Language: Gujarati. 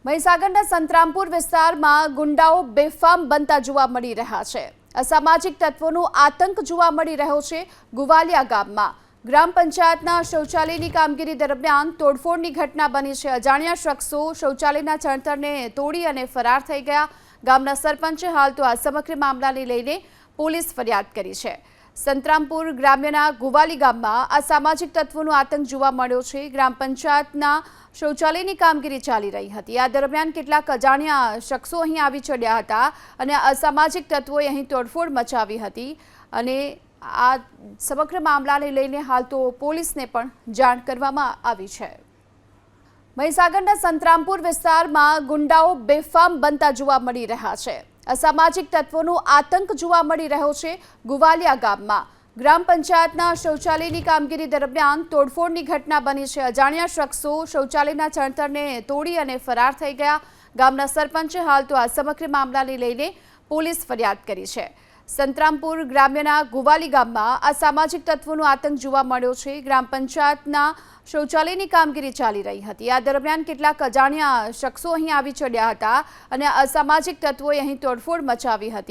મહીસાગરના સંતરામપુર વિસ્તારમાં ગુંડાઓ બેફામ બનતા જોવા મળી રહ્યા છે। અસામાજિક તત્વોનો આતંક જોવા મળી રહ્યો છે। ગુવાલિયા ગામમાં ગ્રામ પંચાયતના શૌચાલયની કામગીરી દરમિયાન તોડફોડની ઘટના બની છે। અજાણ્યા શખ્સો શૌચાલયના ચણતરને તોડી અને ફરાર થઈ ગયા। ગામના સરપંચે હાલ તો આ સમગ્ર મામલાને લઈને પોલીસ ફરિયાદ કરી છે। સંતરામપુર ગ્રામ્યના ગુવાલી ગામમાં અસામાજિક તત્વોનો આતંક જોવા મળ્યો છે। ગ્રામ પંચાયતના શૌચાલયની કામગીરી ચાલી રહી હતી। આ દરમિયાન કેટલાક અજાણ્યા શખ્સો અહીં આવી ચડ્યા હતા અને અસામાજિક તત્વોએ અહીં તોડફોડ મચાવી હતી અને આ સમગ્ર મામલાને લઈને હાલ તો પોલીસને પણ જાણ કરવામાં આવી છે। મહીસાગરના સંતરામપુર વિસ્તારમાં ગુંડાઓ બેફામ બનતા જોવા મળી રહ્યા છે। અસામાજિક તત્વોનો આતંક જોવા મળી રહ્યો છે। ગુવાલિયા ગામમાં ગ્રામ પંચાયતના શૌચાલયની કામગીરી દરમિયાન તોડફોડની ઘટના બની છે। અજાણ્યા શખ્સો શૌચાલયના ચણતરને તોડી અને ફરાર થઈ ગયા। ગામના સરપંચે હાલ તો આ સમગ્ર મામલાને લઈને પોલીસ ફરિયાદ કરી છે। સંતરામપુર ગ્રામ્યના ગુવાલી ગામમાં અસામાજિક તત્વોનો આતંક જોવા મળ્યો છે। ગ્રામ પંચાયતના શૌચાલયની કામગીરી ચાલી રહી હતી। આ દરમિયાન કેટલાક અજાણ્યા શખ્સો અહીં આવી ચડ્યા હતા અને અસામાજિક તત્વોએ અહીં તોડફોડ મચાવી હતી।